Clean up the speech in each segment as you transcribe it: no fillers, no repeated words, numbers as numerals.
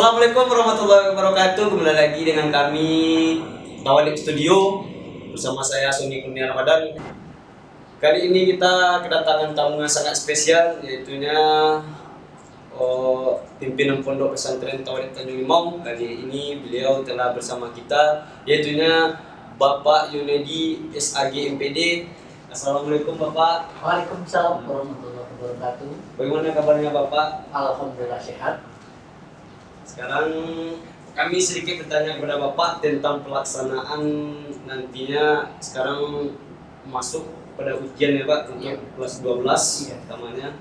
Assalamualaikum warahmatullahi wabarakatuh. Kembali lagi dengan kami Tawalik Studio bersama saya Sony Kurnia Ramadan. Kali ini kita kedatangan tamu yang sangat spesial, yaitunya pimpinan Pondok Pesantren Tawalik Tanjung Limau. Kali ini beliau telah bersama kita, yaitunya Bapak Yunedi SAG MPD. Assalamualaikum Bapak. Waalaikumsalam warahmatullahi wabarakatuh. Bagaimana kabarnya Bapak? Alhamdulillah sehat. Sekarang kami sedikit bertanya kepada Bapak tentang pelaksanaan nantinya. Sekarang masuk pada ujian ya Pak untuk kelas 12 utamanya.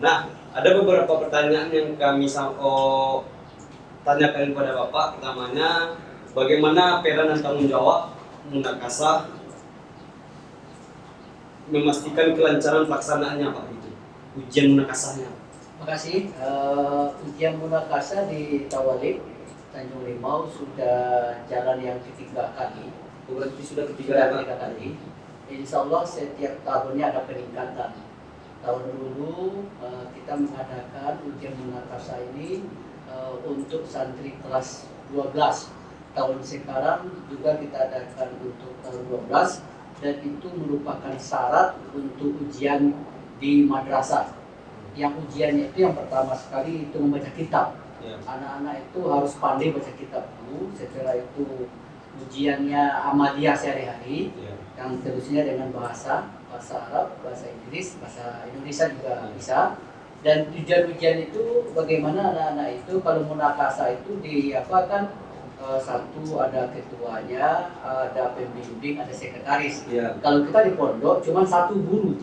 Nah, ada beberapa pertanyaan yang kami tanyakan kepada Bapak. Pertamanya, bagaimana peran dan tanggung jawab Munakasah memastikan kelancaran pelaksanaannya Pak, itu ujian Munakasahnya. Terima kasih. Ujian Munakasah di Tawalik Tanjung Limau sudah jalan yang ketiga kali. Berarti sudah ketiga kali. Insya Allah setiap tahunnya ada peningkatan. Tahun dulu kita mengadakan ujian Munakasah ini untuk santri kelas 12. Tahun sekarang juga kita adakan untuk tahun 12 dan itu merupakan syarat untuk ujian di madrasah. Yang ujiannya itu yang pertama sekali itu membaca kitab. Anak-anak itu harus pandai baca kitab dulu. Setelah itu ujiannya amaliyah sehari-hari, yang terusnya dengan bahasa Arab, bahasa Inggris, bahasa Indonesia juga bisa. Dan ujian-ujian itu bagaimana anak-anak itu kalau munakasah itu diapakan, satu ada ketuanya, ada pembimbing, ada sekretaris. Kalau kita di pondok cuma satu guru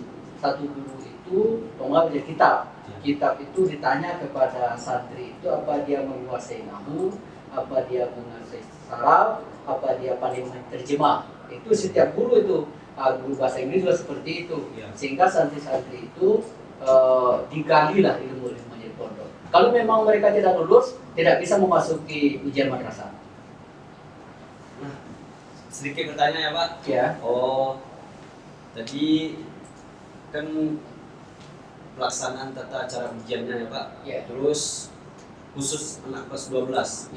itu tonggal baca kitab. Kitab itu ditanya kepada santri itu apa dia menguasai nahwu, apa dia menguasai saraf, apa dia pandai menerjemah. Itu setiap guru itu, guru bahasa Inggris juga seperti itu. Sehingga santri-santri itu digalilah ilmu-ilmunya di pondok. Kalau memang mereka tidak lulus, tidak bisa memasuki ujian madrasah. Nah, sedikit bertanya ya Pak. Tadi kan pelaksanaan tata cara ujiannya ya Pak. Terus khusus anak kelas 12.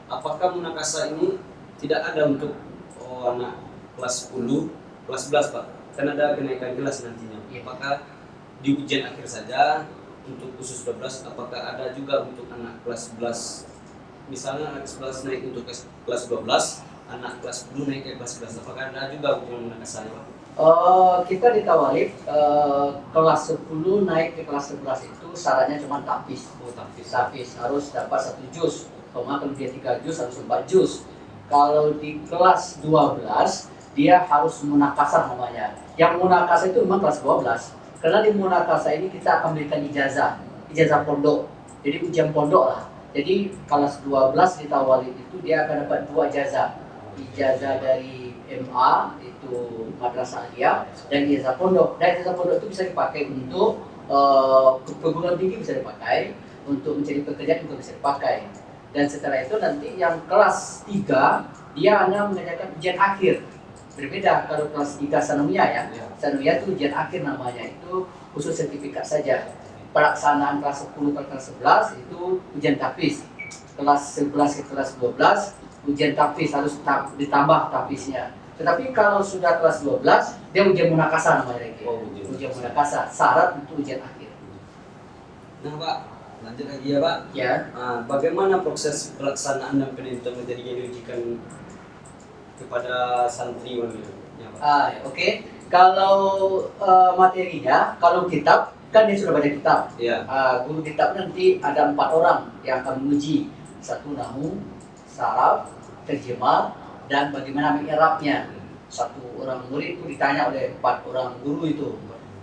Apakah Munakasah ini tidak ada untuk anak kelas 10, kelas 11 Pak? Kan ada kenaikan kelas nantinya. Apakah di ujian akhir saja untuk khusus 12? Apakah ada juga untuk anak kelas 11? Misalnya anak kelas 11 naik untuk kelas 12, anak kelas 10 naik ke kelas 11. Apakah ada juga untuk Munakasah Pak? Kita di Tawalik kelas 10 naik ke kelas 11 itu syaratnya cuma tahfiz. Tahfiz harus dapat 1 juz. Kalau dia 3 juz harus 4 juz. Kalau di kelas 12 dia harus munakasah namanya. Yang munakasah itu memang kelas 12. Karena di munakasah ini kita akan berikan ijazah pondok. Jadi ujian pondok lah. Jadi kelas 12 di Tawalik itu dia akan dapat 2 ijazah. Ijazah dari MA itu madrasah aliyah dan ijazah pondok. Dan ijazah pondok itu bisa dipakai untuk perguruan tinggi, bisa dipakai untuk mencari pekerjaan, juga bisa dipakai. Dan setelah itu nanti yang kelas 3 dia hanya mengerjakan ujian akhir. Berbeda kalau kelas 3 sanawiyah ya. Sanawiyah itu ujian akhir namanya, itu khusus sertifikat saja. Pelaksanaan kelas 10 ke kelas 11 itu ujian tahfiz. Kelas 11 ke kelas 12 ujian tahfiz harus ditambah tahfiznya. Tetapi kalau sudah kelas 12 dia ujian munakasah namanya lagi. Ujian munakasah syarat untuk ujian akhir. Nah Pak, lanjut lagi ya Pak. Bagaimana proses pelaksanaan dan penentuan materi yang diujikan kepada santri ya Pak? Kalau materinya, kalau kitab kan dia sudah baca kitab. Guru kitab nanti ada 4 orang yang akan menguji. 1 nahwu, saraf, terjemah, dan bagaimana mengi'rabnya. 1 orang murid itu ditanya oleh 4 orang guru itu.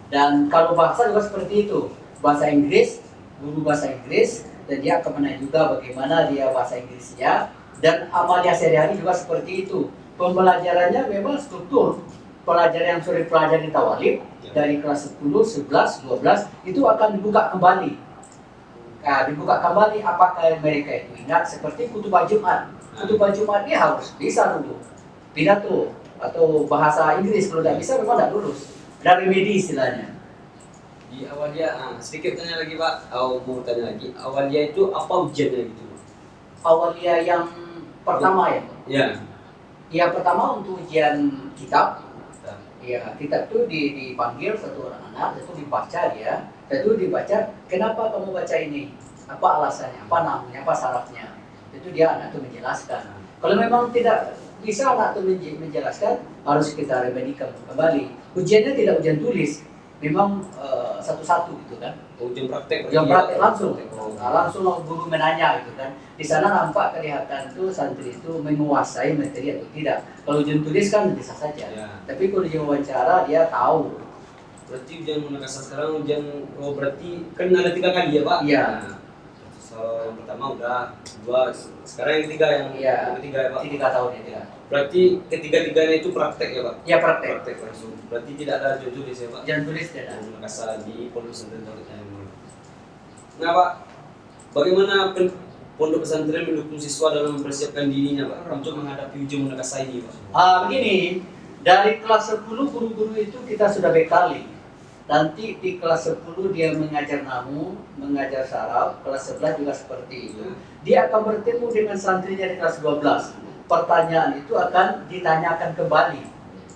Dan kalau bahasa juga seperti itu. Bahasa Inggris, guru bahasa Inggris, dan dia akan menanya juga bagaimana dia bahasa Inggrisnya. Dan amalnya sehari-hari juga seperti itu. Pembelajarannya memang struktur. Pelajaran yang sudah dipelajari di Tawalik dari kelas 10, 11, 12 itu akan dibuka kembali. Dibuka kembali apakah mereka itu ingat, seperti khutbah Jumat. Khutbah Jumat dia harus bisa dulu pidato atau bahasa Inggris. Kalau tidak bisa memang tidak lulus. Ada remedi istilahnya. Di awalnya, sedikit tanya lagi Pak, mau tanya lagi, awalnya itu apa ujiannya gitu? awalia yang pertama ya. Iya. Yang pertama untuk ujian kitab. Ya, kitab itu dipanggil satu orang anak, itu dibaca dia, itu dibaca, kenapa kamu baca ini? Apa alasannya? Apa namanya? Apa syaratnya? Itu dia anak itu menjelaskan. Kalau memang tidak bisa anak itu menjelaskan, harus kita remedikan kembali. Ujiannya tidak ujian tulis, memang satu-satu gitu kan. Ujian praktek. Ujian praktek langsung. Nah, langsung guru menanya gitu kan. Di sana nampak kelihatan tuh santri itu menguasai materi atau tidak. Kalau ujian tulis kan bisa saja. Ya. Tapi kalau ujian wawancara dia tahu. Berarti ujian Makassar sekarang berarti kan ada 3 kali ya Pak? Iya. Nah, so, yang pertama udah 2, sekarang yang ketiga yang ketiga ya Pak? 3 tahun ya. Berarti ketiga-tiganya itu praktek ya Pak? Iya praktek. Praktek langsung. Berarti tidak ada ujian tulis ya Pak? Ujian tulis tidak ada. Makassar di Pondok Pesantren Tauhid Tanjung. Nah Pak, bagaimana Pondok Pesantren mendukung siswa dalam mempersiapkan dirinya Pak untuk menghadapi ujian Makassar ini Pak? Begini, dari kelas 10 guru-guru itu kita sudah bekali. Nanti di kelas 10 dia mengajar namu, mengajar saraf, kelas 11 juga seperti itu. Dia akan bertemu dengan santrinya di kelas 12. Pertanyaan itu akan ditanyakan kembali.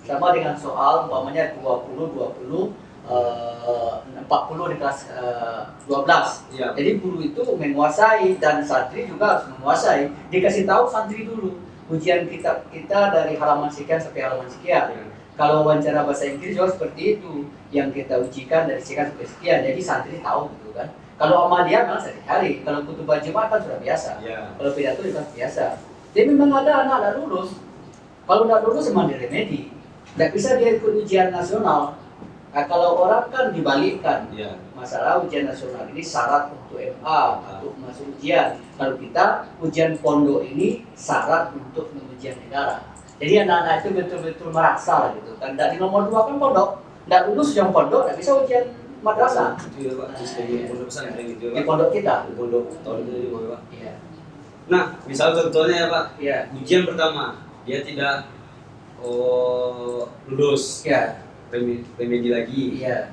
Sama dengan soal, umpamanya 20, 40 di kelas 12. Ya. Jadi guru itu menguasai dan santri juga harus menguasai. Dikasih tahu santri dulu. Ujian kita dari halaman sekian sampai halaman sekian. Ya. Kalau wawancara bahasa Inggris juga seperti itu. Yang kita ujikan dari sekian sampai sekian. Jadi santri tahu gitu kan. Kalau amalia malah sehari-hari. Kalau khutbah Jumat kan sudah biasa. Ya. Kalau pidato juga biasa. Jadi memang ada anak tidak lulus. Kalau tidak lulus memang diremedi. Tidak bisa dia ikut ujian nasional. Nah, kalau orang kan dibalikkan, masalah ujian nasional ini syarat untuk MA, untuk masuk ujian. Kalau kita ujian pondok ini syarat untuk ujian negara. Jadi anak-anak itu betul-betul merasa gitu kan. Dari nomor 2 kan pondok, tidak lulus yang pondok, tidak bisa ujian madrasah. Itu ya Pak, di pondok pesantren gitu ya Pak. Di pondok kita. Di pondok tahun ini Pak. Iya. Nah, misal contohnya ya Pak, ujian pertama dia tidak lulus. Iya. Remedi lagi. Iya.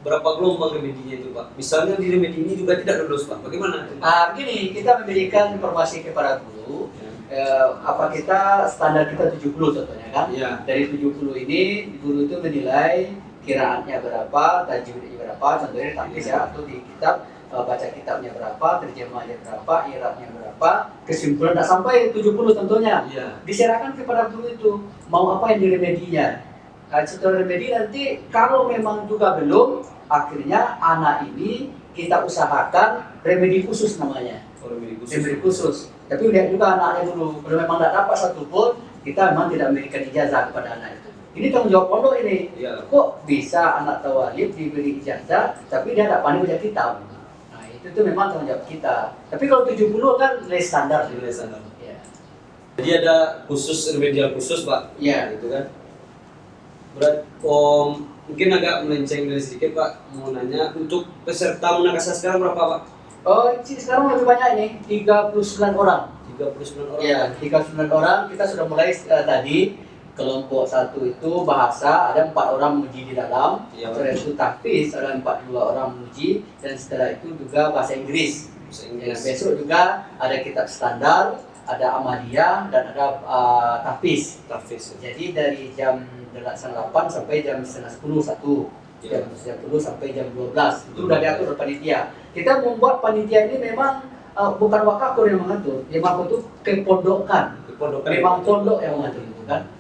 Berapa gelombang remedinya itu Pak? Misalnya di remedi ini juga tidak lulus Pak, bagaimana? Begini, kita memberikan informasi kepada guru. Apa kita standar kita 70 contohnya kan? Ya. Dari 70 ini guru itu menilai kiraannya berapa, tajwidnya berapa, contohnya tapis ya, atau di kitab baca kitabnya berapa, terjemahnya berapa, i'rabnya berapa, kesimpulan tidak sampai 70 contohnya. Ya. Diserahkan kepada guru itu mau apa yang diremedinya. Setelah remedi nanti kalau memang juga belum, akhirnya anak ini kita usahakan remedi khusus namanya. Remedi khusus. Tapi lihat juga anaknya dulu. Kalau memang tidak dapat satu pun, kita memang tidak memberikan ijazah kepada anak itu. Ini tanggung jawab pondok ini. Ya. Kok bisa anak tawalib diberi ijazah, tapi dia tidak pandai baca kitab. Nah itu memang tanggung jawab kita. Tapi kalau 70 kan nilai standar. Nilai standar. Ya. Jadi ada khusus remedial khusus Pak. Iya. Gitu kan. Mungkin agak melenceng dari sedikit Pak, mau nanya untuk peserta Munakasa sekarang berapa Pak? Sekarang lebih banyak ini, 39 orang. 39 orang? Iya, 39 orang. Kita sudah mulai tadi, kelompok 1 itu bahasa, ada 4 orang menguji di dalam. Setelah itu tahfiz, ada 42 orang menguji. Dan setelah itu juga bahasa Inggris. Ya, besok juga ada kitab standar, ada amaliyah, dan ada tahfiz. Jadi dari jam 8 sampai jam 9:30 satu, jam 10 sampai jam 12 itu sudah diatur oleh panitia. Kita membuat panitia ini memang bukan wakakur yang mengatur, memang itu kepondokan. Memang pondok yang mengatur itu kan.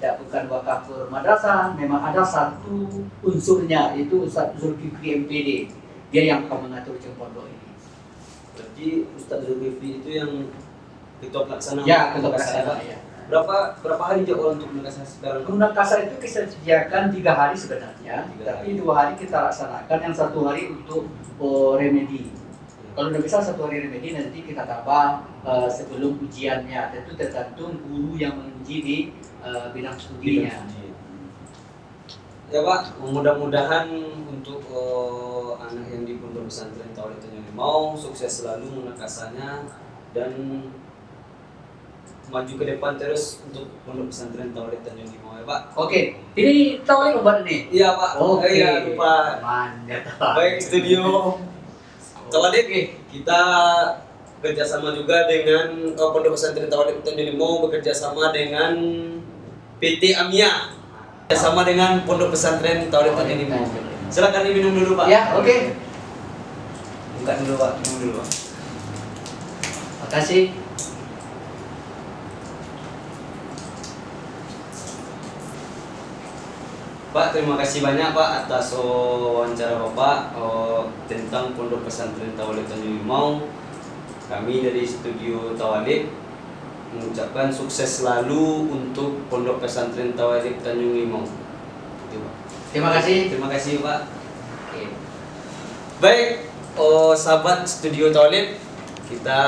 Ya, bukan wakakur madrasah, memang ada satu unsurnya, itu Ustaz Zulkifli MPD. Dia yang akan mengatur pondok ini. Berarti Ustaz Zulkifli itu yang ketua pelaksana? Ya, ketua pelaksana. Ya. Berapa hari jadwal untuk Munakasa sekarang? Munakasa itu kita sediakan 3 hari sebenarnya, tapi 2 hari kita laksanakan, yang 1 hari untuk remedi. Kalau udah bisa 1 hari remedi, nanti kita tambah sebelum ujiannya. Itu tergantung guru yang menguji di bidang studinya. Ya Pak, mudah-mudahan untuk anak yang di Pondok Pesantren Tauhid Tanjung Limau sukses selalu Munakasanya dan maju ke depan terus untuk Pondok Pesantren Tauhid Tanjung Limau ya Pak. Oke, ini Tauhid obat nih? Iya Pak. Oke. Iya lupa. Mantap. Baik studio. Tauhid kita bekerja sama juga dengan Pondok Pesantren Tauhid Tanjung Limau, bekerja sama dengan PT Amia, bekerja sama dengan Pondok Pesantren Tauhid Tanjung Limau. Silakan diminum dulu Pak. Ya, oke. Buka dulu Pak, minum dulu Pak. Makasih. Pak, terima kasih banyak Pak atas wawancara Bapak tentang Pondok Pesantren Tauhid Tanjung Limau. Kami dari Studio Tawalib mengucapkan sukses selalu untuk Pondok Pesantren Tauhid Tanjung Limau. Terima kasih. Terima kasih Pak. Oke. Baik, sahabat Studio Tawalib, kita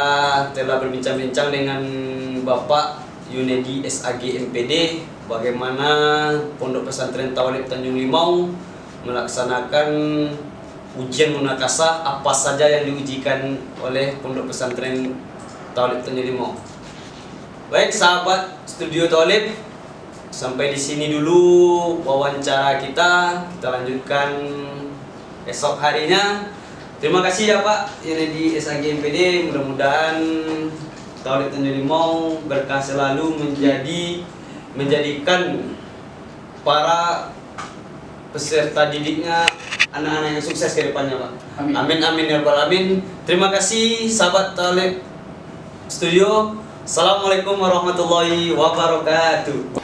telah berbincang-bincang dengan Bapak Yunedi SAG MPD bagaimana Pondok Pesantren Tauhid Tanjung Limau melaksanakan ujian munakasah, apa saja yang diujikan oleh Pondok Pesantren Tauhid Tanjung Limau. Baik sahabat Studio Tauhid, sampai di sini dulu wawancara kita. Kita lanjutkan esok harinya. Terima kasih ya Pak Yunedi SAG MPD. Mudah-mudahan Tauhid Tanjung Limau berkah selalu menjadikan para peserta didiknya anak-anak yang sukses ke depannya Pak. Amin. Amin amin ya rabbal alamin. Terima kasih sahabat Tauhid Studio. Assalamualaikum warahmatullahi wabarakatuh.